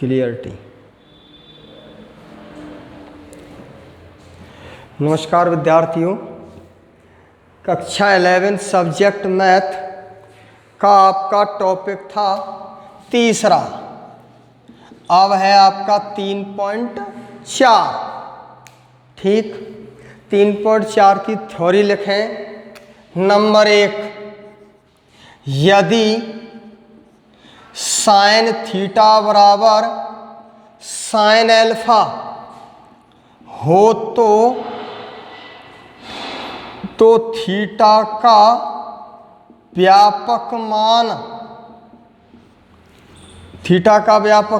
Clarity. नमस्कार विद्यार्थियों, कक्षा 11 सब्जेक्ट मैथ का आपका टॉपिक था तीसरा। अब है आपका 3.4। ठीक, 3.4 की थ्योरी लिखें। नंबर 1, यदि साइन थीटा बराबर साइन अल्फा हो तो थीटा का व्यापक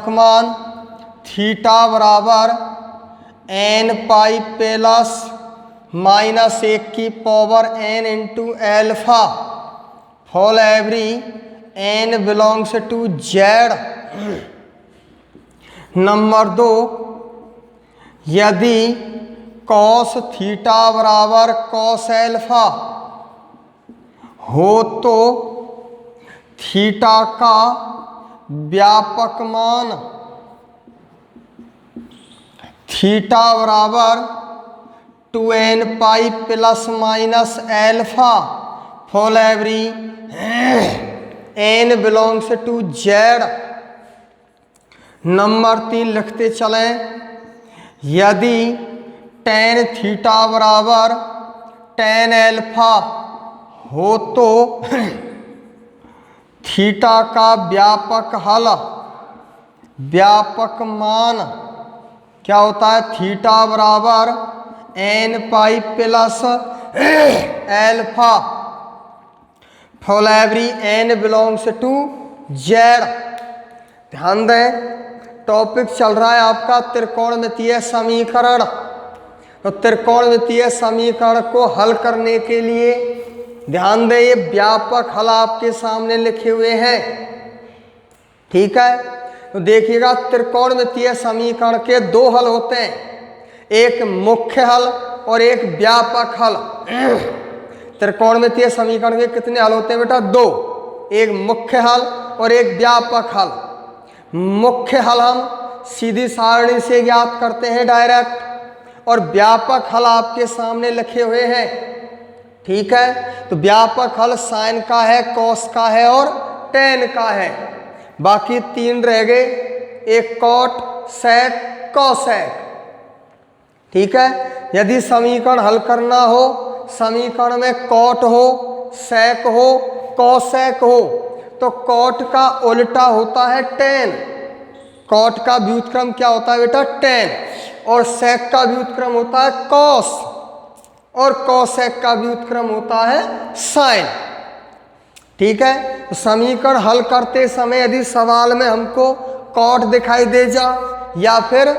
मान थीटा बराबर n पाई प्लस माइनस 1 की power n into alpha for every n belongs to z। Number 2, यदि कॉस थीटा बराबर कॉस एल्फा हो तो थीटा का व्यापक मान थीटा बराबर 2n pi plus minus alpha for every n belongs to z। Number 3 लिखते चलें, यदि tan थीटा बराबर tan अल्फा हो तो थीटा का व्यापक मान क्या होता है? थीटा बराबर n pi plus alpha for every n belongs to z। ध्यान दें, टॉपिक चल रहा है आपका त्रिकोणमितीय समीकरण। तो त्रिकोणमितीय समीकरण को हल करने के लिए ध्यान दें, ये व्यापक हल आपके सामने लिखे हुए हैं। ठीक है, तो देखिएगा, त्रिकोणमितीय समीकरण के 2 हल होते हैं, एक मुख्य हल और एक व्यापक हल। त्रिकोणमितीय समीकरण के कितने हल होते हैं बेटा? 2, एक मुख्य हल और एक व्यापक हल। मुख्य हल हम सीधी सारणी से ज्ञात करते हैं डायरेक्ट, और व्यापक हल आपके सामने लिखे हुए हैं। ठीक है, तो व्यापक हल साइन का है, कॉस का है और टेन का है। बाकी 3 रह गए, एक कॉट, सेक, कॉसेक। ठीक है, यदि समीकरण हल करना हो, समीकरण में कॉट हो, सेक हो, कॉसेक हो, तो कॉट का उल्टा होता है टेन। कॉट का व्युत्क्रम क्या होता है बेटा? टेन। और सेक का व्युत्क्रम होता है कॉस, और कॉसेक का व्युत्क्रम होता है साइन। ठीक है, तो समीकरण हल करते समय यदि सवाल में हमको कॉट दिखाई दे जा, या फिर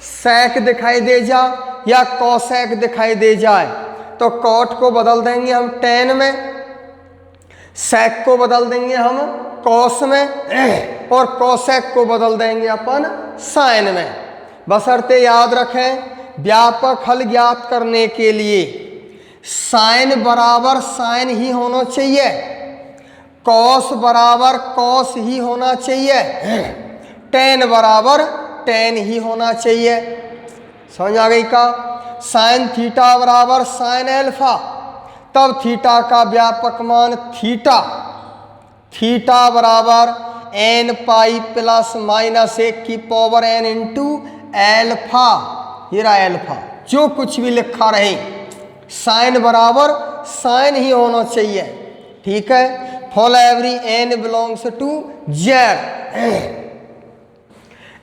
सेक दिखाई दे जा, या कॉसेक दिखाई दे जाए, तो कॉट को बदल देंगे हम टेन में, सेक को बदल देंगे हम कॉस में, और कॉसेक को बदल देंगे अपन साइन में। बशर्ते याद रखें, व्यापक हल ज्ञात करने के लिए साइन बराबर साइन ही होना चाहिए, कॉस बराबर कॉस ही होना चाहिए, टेन बराबर टेन ही होना चाहिए। समझ आ गई का? साइन थीटा बराबर साइन अल्फा, तब थीटा का व्यापक मान थीटा बराबर n पाई प्लस माइनस 1 की पावर n इंटू एल्फा। ये रहा एल्फा, जो कुछ भी लिखा रहे, साइन बराबर साइन ही होना चाहिए। ठीक है, for every n belongs to z।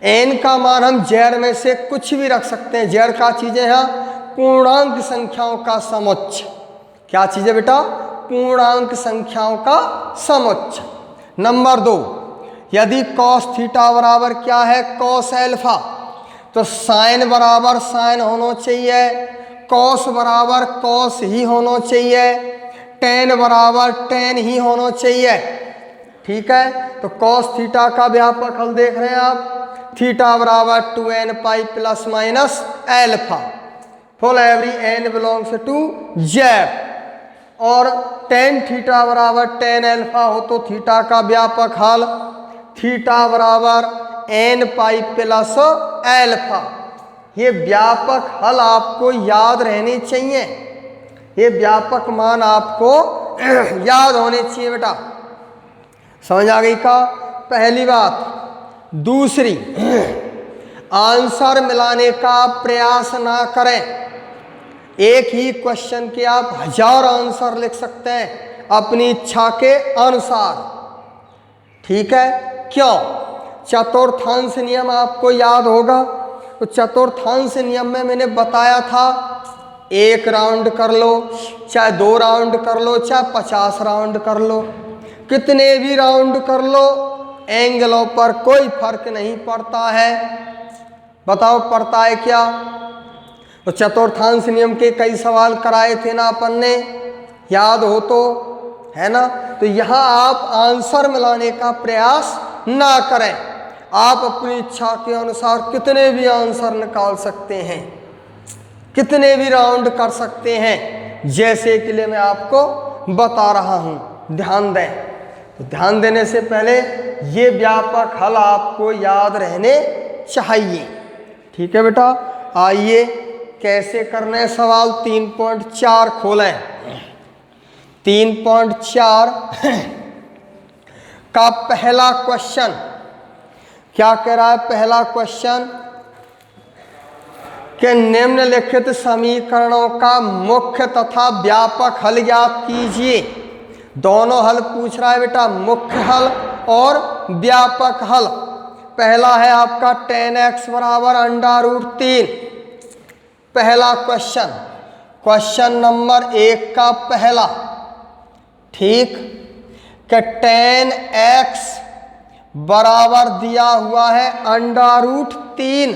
n का मान हम z में से कुछ भी रख सकते हैं। z का चीजें यहाँ पूर्णांक संख्याओं का समुच्चय। क्या चीज है बेटा? पूर्णांक संख्याओं का समुच्चय। नंबर 2, यदि कॉस थीटा बराबर क्या है? कॉस एल्फा, तो साइन बराबर साइन होना चाहिए, कॉस बराबर कॉस ही होना चाहिए, टेन बराबर टेन ही होना चाहिए। ठीक है, तो कॉस थीटा का व्यापक हल देख रहे हैं आप, थीटा बराबर 2n pi plus minus alpha for every n belongs to z। और टेन थीटा बराबर टेन अल्फा हो तो थीटा का व्यापक हल थीटा बराबर एन पाई प्लस एल्फा। ये व्यापक हल आपको याद रहने चाहिए, ये व्यापक मान आपको याद होने चाहिए बेटा। समझ आ गई का पहली बात। दूसरी, आंसर मिलाने का प्रयास ना करें। एक ही क्वेश्चन के आप 1000 आंसर लिख सकते हैं अपनी इच्छा के अनुसार, ठीक है। क्यों? चतुर्थांश नियम आपको याद होगा। तो चतुर्थांश नियम में मैंने बताया था, 1 राउंड कर लो, चाहे 2 राउंड कर लो, चाहे 50 राउंड कर लो, कितने भी राउंड कर लो, एंगलों पर कोई फर्क नहीं पड़ता है। बताओ पड़ता है क्या? तो चतुर्थांश नियम के कई सवाल कराए थे ना अपन ने, याद हो तो, है ना। तो यहाँ आप आंसर मिलाने का प्रयास ना करें, आप अपनी इच्छा के अनुसार कितने भी आंसर निकाल सकते हैं, कितने भी राउंड कर सकते हैं, जैसे के लिए मैं आपको बता रहा हूँ। ध्यान दें। तो ध्यान देने से पहले ये व्यापक हल आपको याद रहने चाहिए, ठीक है बेटा। आइए कैसे करने सवाल 3.4 खोलें। 3.4 का पहला क्वेश्चन क्या कह रहा है? पहला क्वेश्चन कि निम्नलिखित समीकरणों का मुख्य तथा व्यापक हल ज्ञात कीजिए। दोनों हल पूछ रहा है बेटा, मुख्य हल और व्यापक हल। पहला है आपका tan x बराबर √3। पहला क्वेश्चन, क्वेश्चन नंबर 1 का पहला, ठीक, कि tan x बराबर दिया हुआ है √3।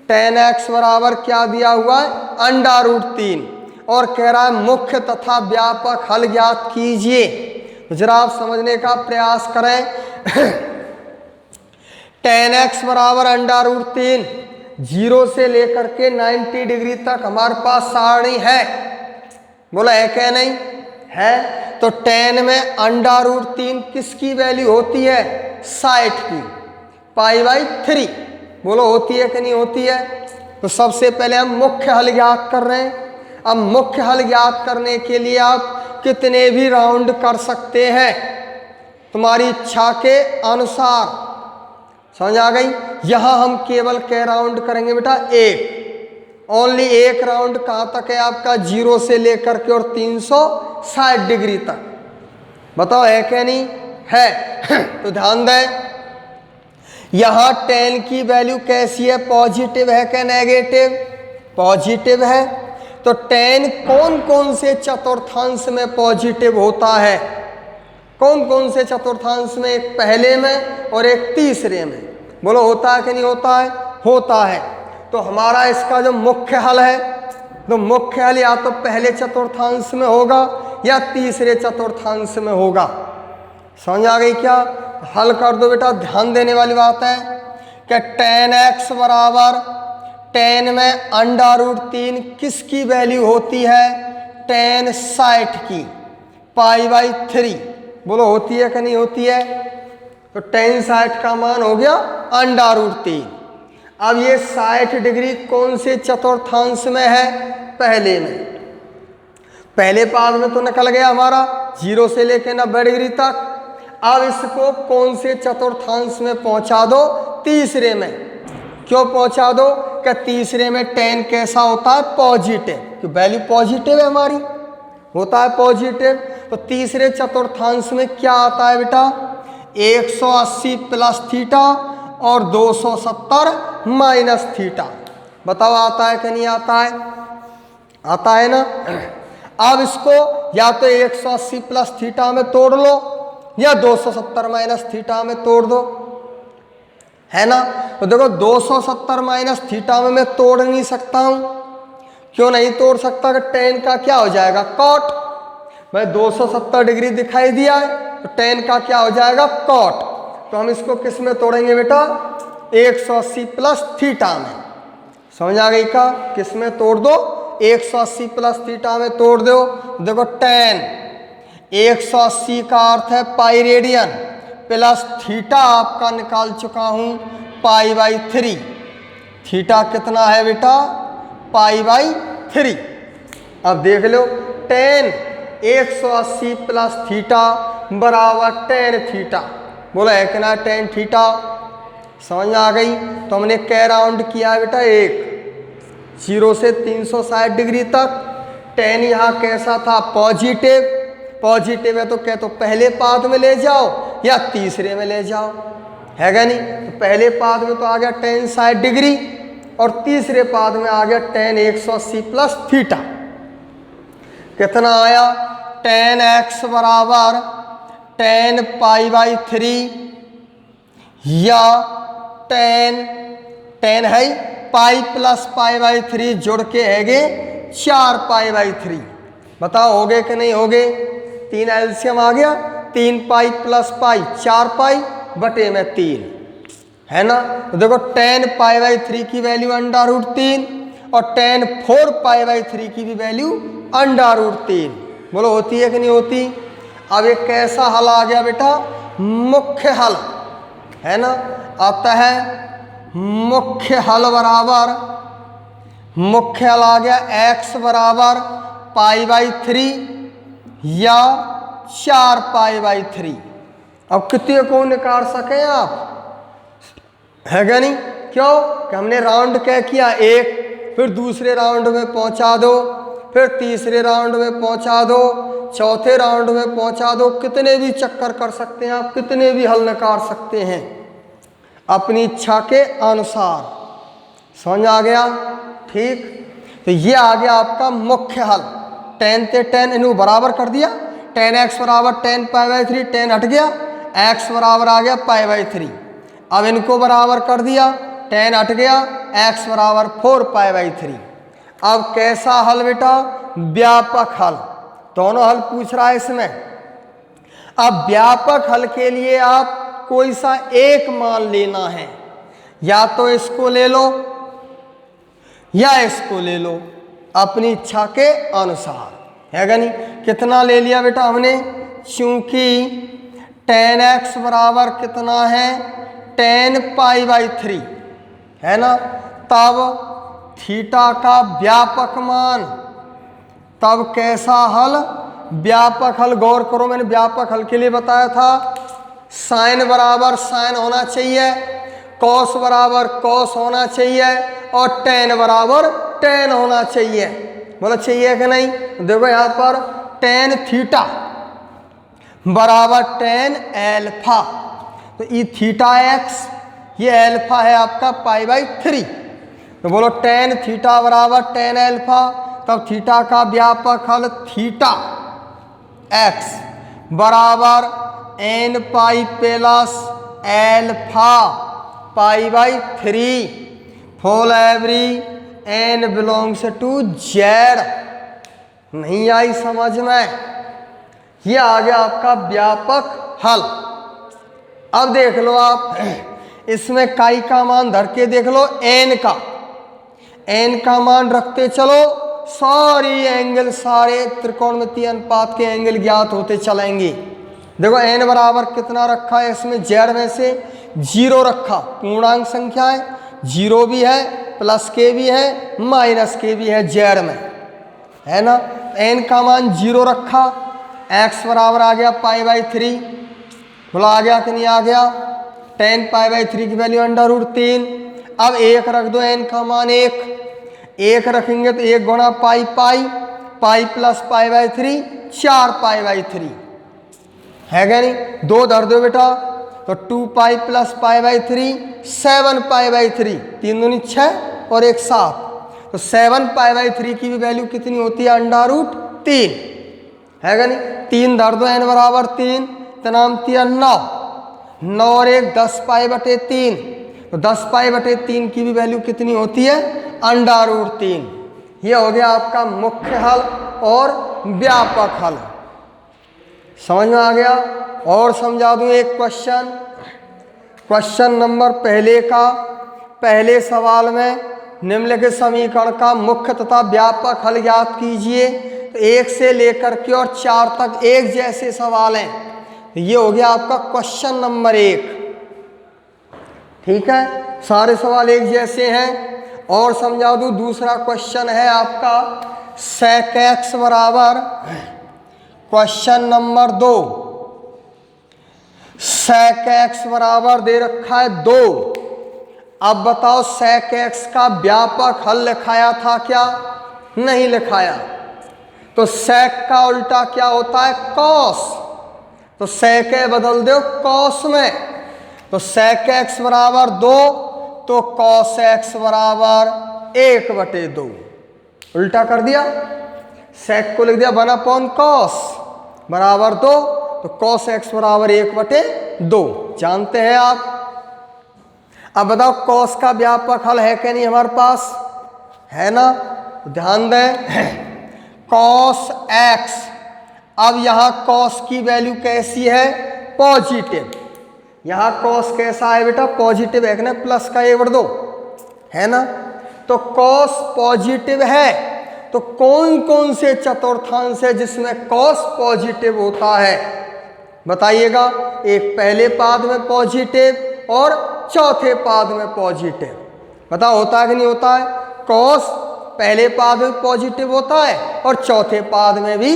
tan x बराबर क्या दिया हुआ है? √3। और कह रहा है मुख्य तथा व्यापक हल ज्ञात कीजिए। तो जरा आप समझने का प्रयास करें। tan x बराबर √3, 0 से लेकर के 90 डिग्री तक हमारे पास सारणी है। बोला है क्या? नहीं है। तो tan में √3 किसकी वैल्यू होती है? 60 की, π/3। बोलो होती है कि नहीं होती है? तो सबसे पहले हम मुख्य हल ज्ञात कर रहे हैं। अब मुख्य हल ज्ञात करने के लिए आप कितने भी राउंड कर सकते हैं, तुम्हारी इच्छा के अनुसार। समझ आ गई? यहां हम केवल क्या राउंड करेंगे बेटा? 1, ओनली 1 राउंड। कहां तक है आपका? 0 से लेकर के और 360 डिग्री तक। बताओ है क्या? नहीं है। तो ध्यान दें, यहां tan की वैल्यू कैसी है? पॉजिटिव है क्या नेगेटिव? पॉजिटिव है। तो tan कौन कौन से चतुर्थांश में पॉजिटिव होता है? कौन कौन से चतुर्थांश में? एक पहले में और एक तीसरे में। बोलो होता है कि नहीं होता है? होता है। तो हमारा इसका जो मुख्य हल है, तो मुख्य हल या तो पहले चतुर्थांश में होगा या तीसरे चतुर्थांश में होगा। समझ आ गई क्या? हल कर दो बेटा। ध्यान देने वाली बात है कि tan x बराबर, tan में √3 किसकी वैल्यू होती है? tan 60 की, π/3। बोलो होती है कि नहीं होती है? तो tan 60 का मान हो गया √3। अब ये 60 डिग्री कौन से चतुर्थांश में है? पहले में। पहले पाद में तो निकल गया हमारा 0 से लेकर 90 डिग्री तक। अब इसको कौन से चतुर्थांश में पहुंचा दो? तीसरे में। क्यों पहुंचा दो? कि तीसरे में tan कैसा होता है? पॉजिटिव, कि वैल्यू पॉजिटिव है हमारी, होता है पॉजिटिव। तो तीसरे चतुर्थांश में क्या आता है बेटा? 180 प्लस थीटा और 270 माइनस थीटा। बताओ आता है कि नहीं आता है? आता है ना। अब इसको या तो 180 प्लस थीटा में तोड़ लो या 270 माइनस थीटा में तोड़ दो, है ना। तो देखो 270 माइनस थीटा में मैं तोड़ नहीं सकता हूं। क्यों नहीं तोड़ सकता? कि tan का क्या हो जाएगा? cot। भाई 270 डिग्री दिखाई दिया है, तो tan का क्या हो जाएगा? cot। तो हम इसको किस में तोड़ेंगे बेटा? 180 प्लस थीटा में। समझ आ गई का? किस में तोड़ दो? 180 प्लस थीटा में तोड़ दो। देखो tan 180 का अर्थ है पाई रेडियन, प्लस थीटा आपका निकाल चुका हूँ π/3। थीटा कितना है बेटा? π/3। अब देख लो tan 180 प्लस थीटा बराबर tan थीटा। बोला है कि ना tan थीटा? समझ में आ गई? तो हमने कै राउंड किया बेटा? 1, 0 से 360 डिग्री तक। tan यहाँ कैसा था? पॉजिटिव। पॉजिटिव है तो क्या तो पहले पाद में ले जाओ या तीसरे में ले जाओ, है क्या नहीं? तो पहले पाद में तो आ गया tan 60 डिग्री और तीसरे पाद में आ गया tan 180 प्लस थीटा। कितना आया? tan x बराबर tan π/3 या tan है पाई प्लस π/3 जुड़ के हैगे 4π/3। बताओ हो गए कि नहीं हो गए? 3 एलसीएम आ गया, 3 पाई प्लस पाई 4 पाई बटे में 3, है ना? तो देखो tan π/3 की वैल्यू √3 और tan 4π/3 की भी वैल्यू √3। बोलो होती है कि नहीं होती? अब एक कैसा हल आ गया बेटा? मुख्य हल, है ना? आता है मुख्य हल बराबर, मुख्य हल आ गया x बराबर π/3 या 4π/3। अब कितने को निकाल सके आप, है क्या नहीं? क्यों कि हमने राउंड क्या किया? 1, फिर दूसरे राउंड में पहुंचा दो, फिर तीसरे राउंड में पहुंचा दो, चौथे राउंड में पहुंचा दो। कितने भी चक्कर कर सकते हैं आप, कितने भी हल निकाल सकते हैं अपनी इच्छा के अनुसार। समझ आ गया? ठीक। तो ये आ गया आपका मुख्य हल। tan से tan इन्हें बराबर कर दिया, tan x बराबर tan π/3, tan हट गया, x बराबर आ गया π/3। अब इनको बराबर कर दिया, tan हट गया, x बराबर 4π/3। अब कैसा हल बेटा? व्यापक हल। दोनों हल पूछ रहा है इसमें। अब व्यापक हल के लिए आप कोई सा एक मान लेना है, या तो इसको ले लो या इसको ले लो अपनी इच्छा के अनुसार, है क्या नहीं? कितना ले लिया बेटा हमने? चूंकि tan x बराबर कितना है? tan π/3, है ना? तब थीटा का व्यापक मान, तब कैसा हल? व्यापक हल। गौर करो, मैंने व्यापक हल के लिए बताया था साइन बराबर साइन होना चाहिए, कॉस बराबर कॉस होना चाहिए और tan बराबर tan होना चाहिए। बोला चाहिए कि नहीं? देखो यहाँ पर tan थीटा बराबर tan एल्फा, तो ये थीटा x, ये एल्फा है आपका π/3। तो बोलो tan थीटा बराबर tan एल्फा, तब थीटा का व्यापक हल थीटा x बराबर n pi plus alpha π/3 for every n belongs to z। नहीं आई समझ में? ये आ गया आपका व्यापक हल। अब देख लो आप, इसमें काई का मान धर के देख लो, n का मान रखते चलो, सारी एंगल, सारे त्रिकोणमितीय अनुपात के एंगल ज्ञात होते चलेंगे। देखो n बराबर कितना रखा है इसमें? z में से 0 रखा, पूर्णांक संख्या है, 0 भी है, प्लस के भी है, माइनस के भी है z में, है ना? n का मान 0 रखा, x बराबर आ गया π/3। बोला आ गया कि नहीं आ गया? tan π/3 की वैल्यू √3। अब 1 रख दो, n का मान 1 रखेंगे तो 1 गुणा पाई पाई प्लस π/3 4π/3, है क्या नहीं? 2 धर दो बेटा, तो 2 पाई प्लस π/3 7π/3, 3 दूनी 6 और 1 7, तो 7π/3 की भी वैल्यू कितनी होती है? √3, है क्या नहीं? 3 धर दो, n बराबर 3, तनाम 9 और 1 10π/3, तो 10π/3 की भी वैल्यू कितनी होती है? √3। ये हो गया आपका मुख्य हल और व्यापक हल। समझ में आ गया? और समझा दूं एक क्वेश्चन नंबर पहले का। पहले सवाल में निम्नलिखित समीकरण का मुख्य तथा व्यापक हल ज्ञात कीजिए। तो 1 से लेकर के और 4 तक एक जैसे सवाल हैं, ये हो गया आपका क्वेश्चन नंबर 1। ठीक है, सारे सवाल एक जैसे हैं। और समझा दूं, दूसरा क्वेश्चन है आपका sec x बराबर क्वेश्चन नंबर 2। sec x बराबर दे रखा है 2। अब बताओ sec x का व्यापक हल लिखाया था क्या? नहीं लिखाया। तो sec का उल्टा क्या होता है? cos। तो sec बदल दो cos में, तो sec x बराबर 2, तो cos x बराबर 1/2। उल्टा कर दिया, sec को लिख दिया 1/cos बराबर 2, तो cos x बराबर 1/2 जानते हैं आप। अब बताओ cos का व्यापक हल है कि नहीं हमारे पास? है ना, ध्यान दें cos x। अब यहां cos की वैल्यू कैसी है? पॉजिटिव। यहां cos कैसा है बेटा? पॉजिटिव है ना, प्लस का 1/2 है ना। तो cos पॉजिटिव है, तो कौन कौन से चतुर्थांश है जिसमें cos पॉजिटिव होता है? बताइएगा। एक पहले पाद में पॉजिटिव और चौथे पाद में पॉजिटिव। बताओ होता है कि नहीं होता है? cos पहले पाद में पॉजिटिव होता है और चौथे पाद में भी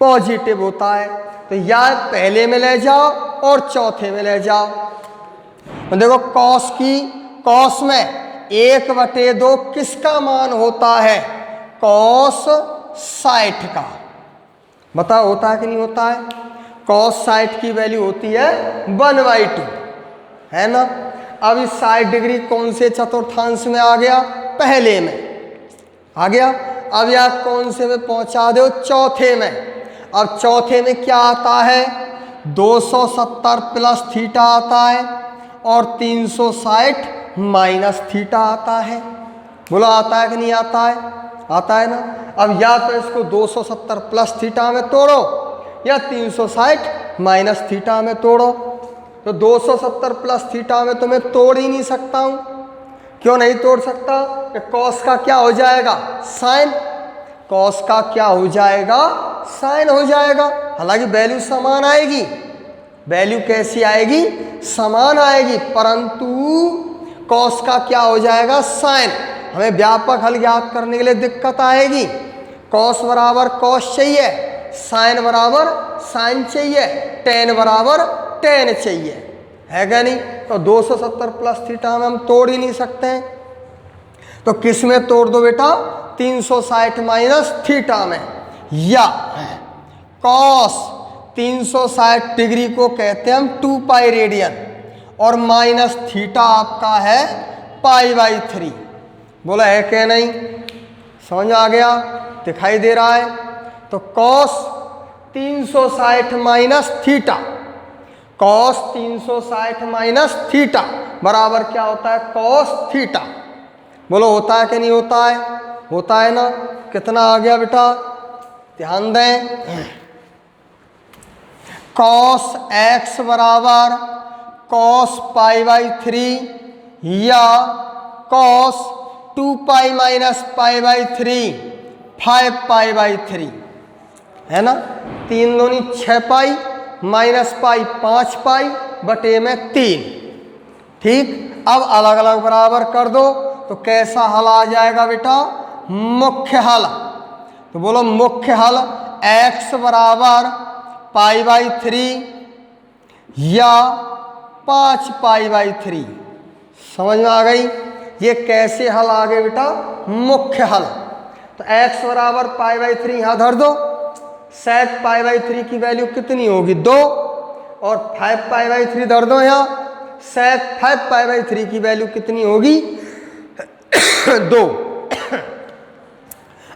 पॉजिटिव होता है। तो या पहले में ले जाओ और चौथे में ले जाओ। तो देखो cos में 1/2 किसका मान होता है? cos 60 का। बताओ होता है कि नहीं होता है? cos 60 की वैल्यू होती है 1/2, है ना। अब इस 60 डिग्री कौन से चतुर्थांश में आ गया? पहले में आ गया। अब यह कौन से में पहुंचा दो? चौथे में। अब चौथे में क्या आता है? 270 प्लस थीटा आता है और 360 माइनस थीटा आता है। बोलो आता है कि नहीं आता है? आता है ना। अब या तो इसको 270 प्लस थीटा में तोड़ो या 360 माइनस थीटा में तोड़ो। तो 270 प्लस थीटा में तो मैं तोड़ ही नहीं सकता हूं। क्यों नहीं तोड़ सकता? कि cos का क्या हो जाएगा? साइन। cos का क्या हो जाएगा? साइन हो जाएगा। हालांकि वैल्यू समान आएगी। वैल्यू कैसी आएगी? समान आएगी, परंतु cos का क्या हो जाएगा? साइन। हमें व्यापक हल ज्ञात करने के लिए दिक्कत आएगी। cos बराबर cos चाहिए, साइन बराबर साइन चाहिए, tan बराबर tan चाहिए, है क्या नहीं। तो 270 प्लस थीटा में हम तोड़ ही नहीं सकते हैं। तो किस में तोड़ दो बेटा? 360 माइनस थीटा में। या cos 360 डिग्री को कहते हैं हम 2π रेडियन और माइनस थीटा आपका है π/3। बोला है क्या नहीं? समझ आ गया? दिखाई दे रहा है? तो cos 360 minus theta, cos 360 minus theta बराबर क्या होता है? cos theta. बोलो होता है कि नहीं होता है? होता है ना। कितना आ गया बेटा? ध्यान दें, cos x बराबर cos π/3 या cos 2π माइनस π/3 5π/3, है ना। 3 दूनी 6π माइनस पाई 5π बटे में 3। ठीक, अब अलग अलग बराबर कर दो तो कैसा हल आ जाएगा बेटा? मुख्य हल। तो बोलो मुख्य हल x बराबर π/3 या 5π/3। समझ में आ गई? ये कैसे हल आ गए बेटा? मुख्य हल। तो x बराबर π/3 यहां धर दो। sec π/3 की वैल्यू कितनी होगी? 2 और 5π/3 धर दो यहाँ। sec 5π/3 की वैल्यू कितनी होगी? 2।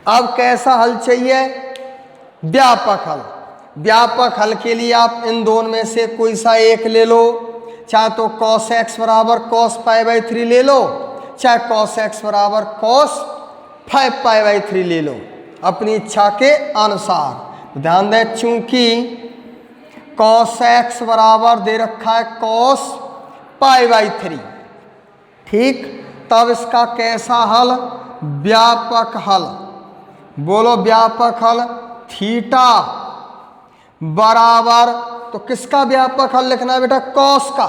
अब कैसा हल चाहिए? व्यापक हल। व्यापक हल के लिए आप इन दोनों में से कोई सा एक ले लो। चाहे तो cos x बराबर cos π/3 ले लो, चाहे cos x बराबर cos 5π/3 ले लो, अपनी इच्छा के अनुसार। ध्यान दें, चूंकि cos x बराबर दे रखा है cos π/3, ठीक, तब इसका कैसा हल? व्यापक हल। बोलो व्यापक हल। थीटा बराबर तो किसका व्यापक हल लिखना है बेटा? कॉस का,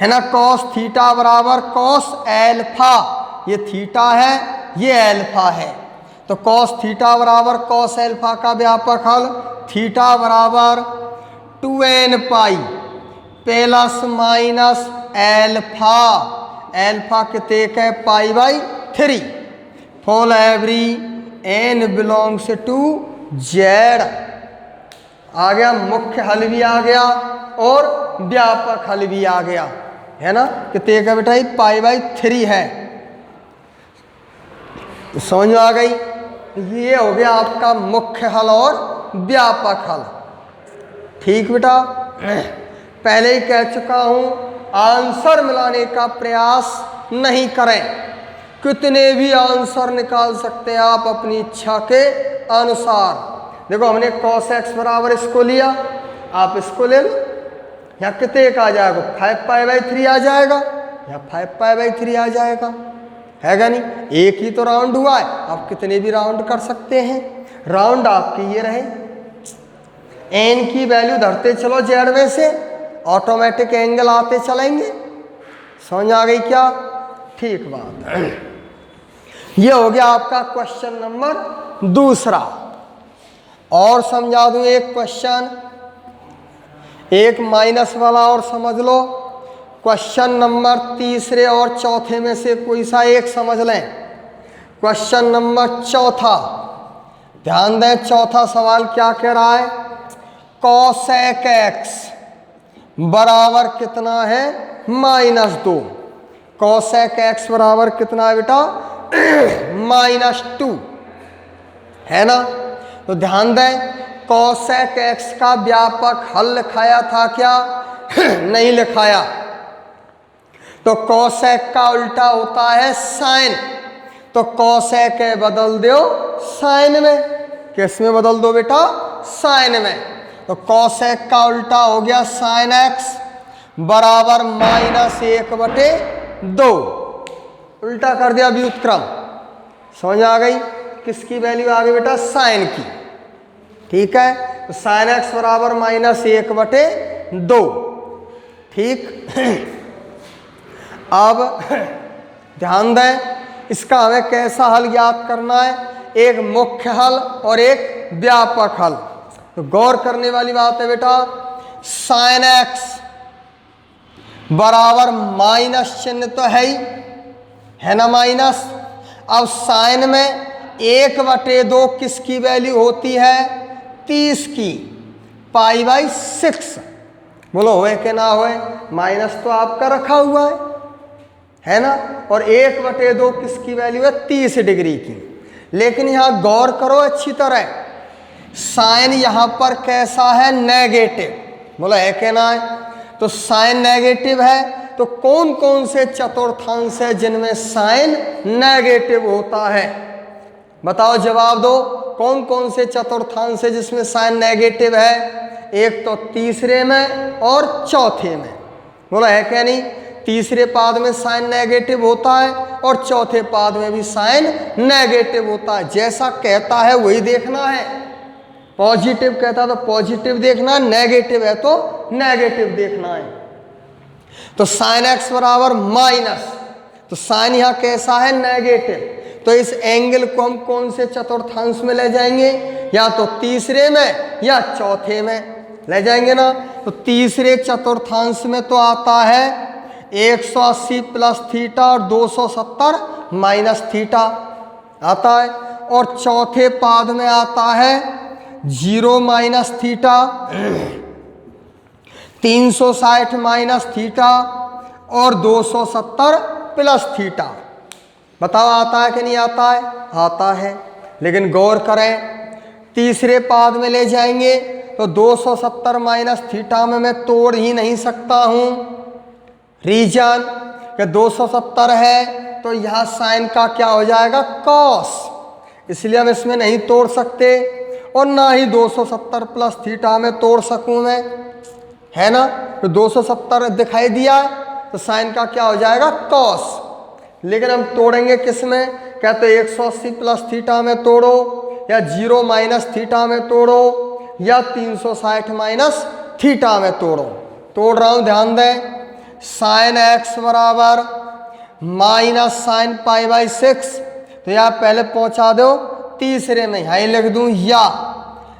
है ना। कॉस थीटा बराबर कॉस एल्फा, ये थीटा है ये एल्फा है, तो कॉस थीटा बराबर कॉस एल्फा का व्यापक हल थीटा बराबर 2n pi plus minus alpha, alpha कितने का है? Pi by 3 for every n belongs to z। आ गया, मुख्य हल भी आ गया और व्यापक हल भी आ गया, है ना। कितने का बेटा? पाई बाई 3 है। समझ में आ गई? ये हो गया आपका मुख्य हल और व्यापक हल। ठीक बेटा, पहले ही कह चुका हूं आंसर मिलाने का प्रयास नहीं करें, कितने भी आंसर निकाल सकते हैं आप अपनी इच्छा के अनुसार। देखो हमने cos x बराबर इसको लिया, आप इसको ले लो, यहाँ कितने का आ जाएगा? 5 पाई बाई 3 आ जाएगा, यहाँ 5 पाई बाई 3 आ जाएगा, है क्या नहीं? एक ही तो राउंड हुआ है, आप कितने भी राउंड कर सकते हैं। राउंड आपके ये रहे, n की वैल्यू धरते चलो z में से, ऑटोमेटिक एंगल आते चलेंगे। समझ आ गई क्या? ठीक बात। ये हो गया आपका क्वेश्चन नंबर दूसरा। और समझा दूं एक क्वेश्चन, एक माइनस वाला और समझ लो। क्वेश्चन नंबर तीसरे और चौथे में से कोई सा एक समझ लें। क्वेश्चन नंबर चौथा, ध्यान दें, चौथा सवाल क्या कह रहा है? cosec x बराबर कितना है? -2। cosec x बराबर कितना है बेटा? -2, है ना। तो ध्यान दें, cosec x का व्यापक हल लिखाया था क्या? नहीं लिखाया। तो cosec का उल्टा होता है sin, तो cosec बदल दो sin में। किस में बदल दो बेटा? sin में। तो cosec का उल्टा हो गया sin x बराबर -1/2, उल्टा कर दिया व्युत्क्रम। समझ आ गई? किसकी वैल्यू आ गई बेटा? sin की। ठीक है, तो sin x बराबर -1/2। ठीक। अब ध्यान दें, इसका हमें कैसा हल ज्ञात करना है? एक मुख्य हल और एक व्यापक हल। तो गौर करने वाली बात है बेटा, sin x बराबर माइनस चिन्ह तो है ही, है ना, माइनस। अब साइन में 1/2 किसकी वैल्यू होती है? 30 की, पाई बाई 6। बोलो होए कि ना होए? माइनस तो आपका रखा हुआ है ना। और 1/2 किसकी वैल्यू है? 30 डिग्री की। लेकिन यहां गौर करो अच्छी तरह, साइन यहां पर कैसा है? नेगेटिव। बोला है कि ना है? तो साइन नेगेटिव है, तो कौन कौन से चतुर्थांश है जिनमें साइन नेगेटिव होता है? बताओ, जवाब दो। कौन कौन से चतुर्थांश है जिसमें साइन नेगेटिव है? एक तो तीसरे में और चौथे में। बोला है क्या नहीं? तीसरे पाद में साइन नेगेटिव होता है और चौथे पाद में भी साइन नेगेटिव होता है। जैसा कहता है वही देखना है। पॉजिटिव कहता तो पॉजिटिव देखना, नेगेटिव है तो नेगेटिव देखना है। तो साइन एक्स बराबर माइनस, तो साइन यहां कैसा है? नेगेटिव। तो इस एंगल को हम कौन से चतुर्थांश में ले जाएंगे? या तो तीसरे में या चौथे में ले जाएंगे ना। तो तीसरे चतुर्थांश में तो आता है 180 प्लस थीटा और 270 माइनस थीटा आता है। और चौथे पाद में आता है 0 माइनस थीटा, 360 माइनस थीटा और 270 प्लस थीटा। बताओ आता है कि नहीं आता है? आता है। लेकिन गौर करें, तीसरे पाद में ले जाएंगे तो 270 माइनस थीटा में मैं तोड़ ही नहीं सकता हूं। रीजन कि 270 है तो यहां साइन का क्या हो जाएगा? कॉस, इसलिए हम इसमें नहीं तोड़ सकते। और ना ही 270 प्लस थीटा में तोड़ सकूं मैं, है ना। तो 270 दिखाई दिया है तो साइन का क्या हो जाएगा? कॉस। लेकिन हम तोड़ेंगे किस में? क्या तो 180 प्लस थीटा में तोड़ो या 0 माइनस थीटा में तोड़ो, या 360 माइनस थीटा में तोड़ो। तोड़ रहा हूं, ध्यान दें। साइन एक्स बराबर माइनस साइन पाई बाई 6, तो यह पहले पहुंचा दो तीसरे में, यही लिख दूं, या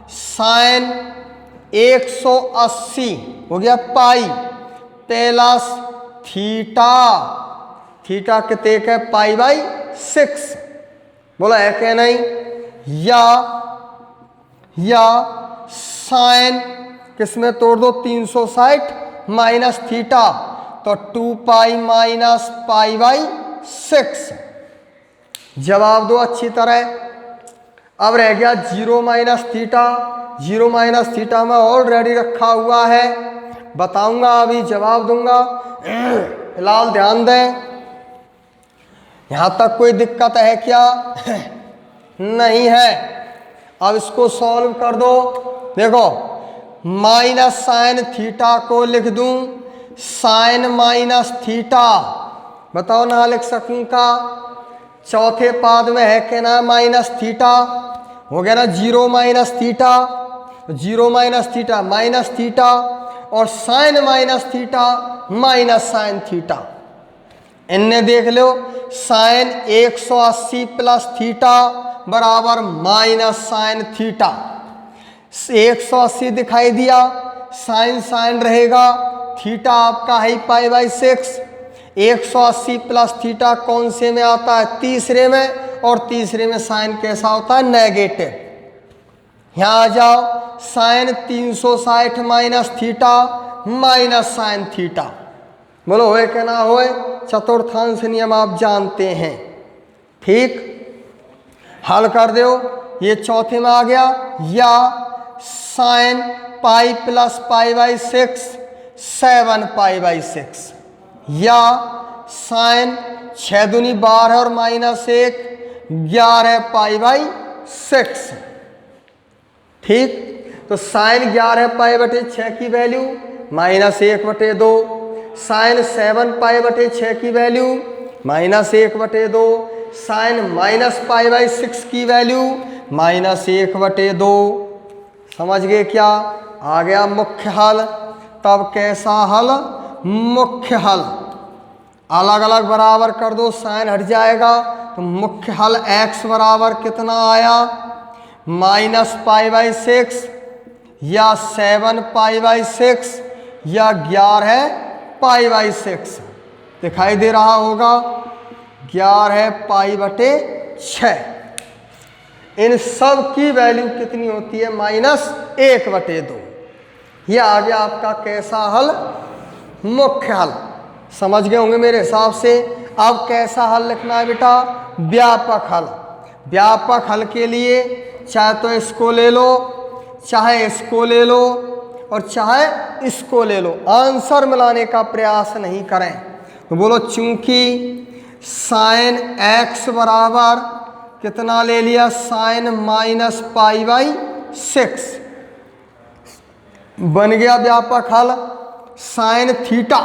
साइन 180 हो गया पाई प्लस थीटा, थीटा कितने का पाई बाई 6, बोला है क्या नहीं, या साइन किसमें तोड़ दो 360 माइनस थीटा, तो 2 पाई माइनस पाई बाई 6। जवाब दो अच्छी तरह। अब रह गया 0 माइनस थीटा। 0 माइनस थीटा में ऑलरेडी रखा हुआ है, बताऊंगा अभी, जवाब दूंगा। फिलहाल ध्यान दें, यहां तक कोई दिक्कत है क्या? नहीं है। अब इसको सॉल्व कर दो। देखो, माइनस साइन थीटा को लिख दूं साइन माइनस थीटा, बताओ ना लिख सकूं का? चौथे पाद में है क्या ना माइनस थीटा, हो गया ना 0 minus theta, 0 minus theta minus theta, और sine minus theta minus sine theta. इनने देख लो, साइन 180 प्लस थीटा बराबर माइनस साइन थीटा। 180 दिखाई दिया, साइन साइन रहेगा, थीटा आपका है पाई बाई 6। 180 प्लस थीटा कौन से में आता है? तीसरे में, और तीसरे में साइन कैसा होता है? नेगेटिव। यहाँ आ जाओ, sine 360 minus theta minus sine theta, बोलो होए क्या ना होए? चतुर्थांश नियम आप जानते हैं, ठीक। हल कर दो, ये चौथे में आ गया, या sine pi plus pi by 6 7 pi by 6, या साइन 6 दूनी 12 और माइनस 1 11 पाई बाई 6, ठीक। तो साइन 11 पाई बटे 6 की वैल्यू माइनस 1 बटे 2, साइन 7 पाई बटे 6 की वैल्यू माइनस 1 बटे 2, साइन माइनस पाई बाई 6 की वैल्यू माइनस 1 बटे 2। समझ गए क्या? आ गया मुख्य हल। तब कैसा हल? मुख्य हल। अलग अलग बराबर कर दो, साइन हट जाएगा, तो मुख्य हल x बराबर कितना आया? माइनस पाई बाई 6, या 7 पाई बाई 6, या 11 पाई बाई 6, दिखाई दे रहा होगा, 11 पाई बटे 6। इन सब की वैल्यू कितनी होती है? माइनस 1 बटे 2। यह आ गया आपका कैसा हल? मुख्य हल। समझ गए होंगे मेरे हिसाब से। अब कैसा हल लिखना है बेटा? व्यापक हल। व्यापक हल के लिए चाहे तो इसको ले लो, चाहे इसको ले लो, और चाहे इसको ले लो, आंसर मिलाने का प्रयास नहीं करें। तो बोलो, चूंकि साइन x बराबर कितना ले लिया? साइन माइनस पाई बाई 6, बन गया व्यापक हल। साइन थीटा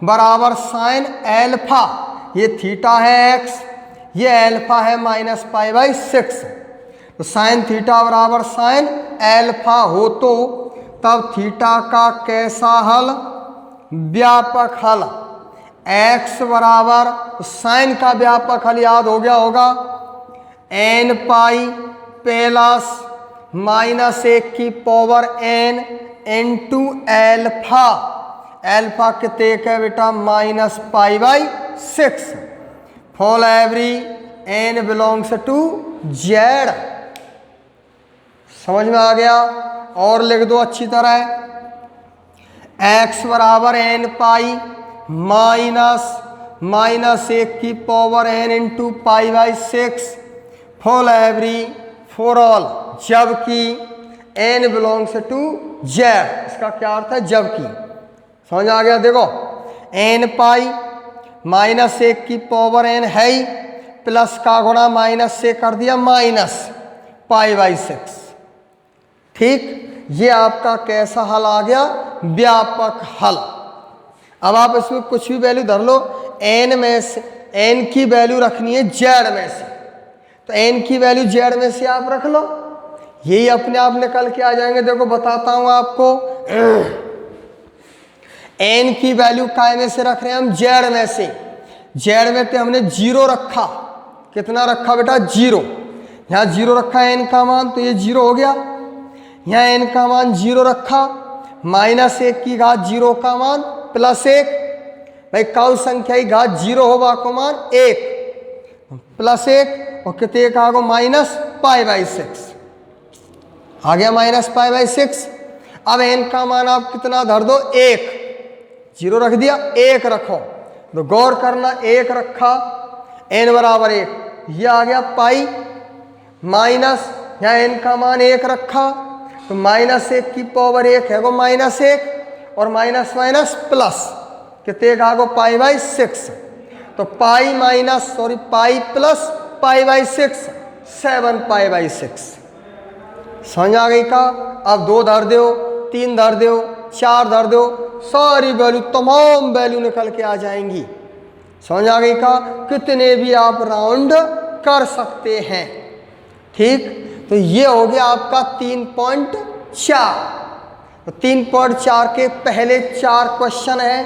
बराबर साइन एल्फा, ये थीटा है x, ये एल्फा है माइनस पाई बाई 6, तो साइन थीटा बराबर साइन एल्फा हो तो तब थीटा का कैसा हल? व्यापक हल। x बराबर साइन का व्यापक हल याद हो गया होगा, n पाई प्लस माइनस 1 की power n into alpha. Alpha कितने का बेटा? Minus pi by 6 for every n belongs to z। समझ में आ गया? और लिख दो अच्छी तरह, x बराबर n पाई माइनस 1 की power n into pi by 6 for every for all, जबकि n बिलोंग्स टू z। इसका क्या अर्थ है? जबकि। समझ आ गया? देखो, n पाई माइनस 1 की पावर n है ही, प्लस का गुणा माइनस से कर दिया माइनस पाई बाई 6, ठीक। ये आपका कैसा हल आ गया? व्यापक हल। अब आप इसमें कुछ भी वैल्यू धर लो, n में से n की वैल्यू रखनी है z में से, तो n की वैल्यू z में से आप रख लो, यही अपने आप निकल के आ जाएंगे। देखो बताता हूं आपको, n की वैल्यू काय में से रख रहे हैं हम, z में से। z में तो हमने 0 रखा, कितना रखा बेटा 0, यहाँ 0 रखा है n का मान, तो ये 0 हो गया। यहाँ n का मान 0 रखा, -1 की घात 0 का मान +1, भाई कौन संख्या की घात 0 हो बाको मान 1, +1 और कितने का आगो -π/6 आ गया, -π/6। अब n का मान आप कितना धर दो 1, 0 रख दिया 1 रखो, तो गौर करना 1 रखा, n बराबर 1, ये आ गया पाई, माइनस यहाँ n का मान 1 रखा, तो -1 की पावर 1 है वो -1 और माइनस माइनस प्लस, कितने का आगो π/6, तो पाई प्लस π/6 7π/6। समझ आ गई का? अब 2 धर दो, 3 धर दो, 4 धर दो, सारी वैल्यू तमाम वैल्यू निकल के आ जाएंगी। समझ आ गई का? कितने भी आप राउंड कर सकते हैं। ठीक, तो ये हो गया आपका 3.4। तो 3.4 के पहले 4 क्वेश्चन है,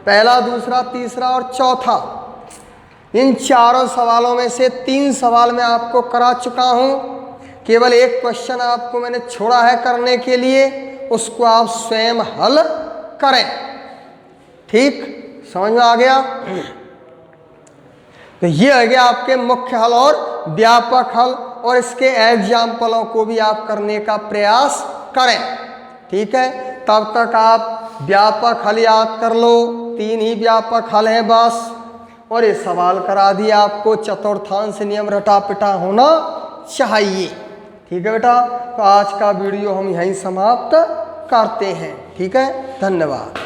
पहला, दूसरा, तीसरा और चौथा। इन चारों सवालों में से 3 सवाल मैं आपको करा चुका हूं, केवल एक क्वेश्चन आपको मैंने छोड़ा है करने के लिए, उसको आप स्वयं हल करें। ठीक, समझ में आ गया? तो ये हो गया आपके मुख्य हल और व्यापक हल, और इसके एग्जाम्पलों को भी आप करने का प्रयास करें। ठीक है, तब तक आप व्यापक हल याद कर लो, 3 ही व्यापक हल हैं बस, और ये सवाल करा दिया आपको, चतुर्थांश नियम रटा पिटा होना चाहिए। ठीक है बेटा, तो आज का वीडियो हम यहीं समाप्त करते हैं। ठीक है, धन्यवाद।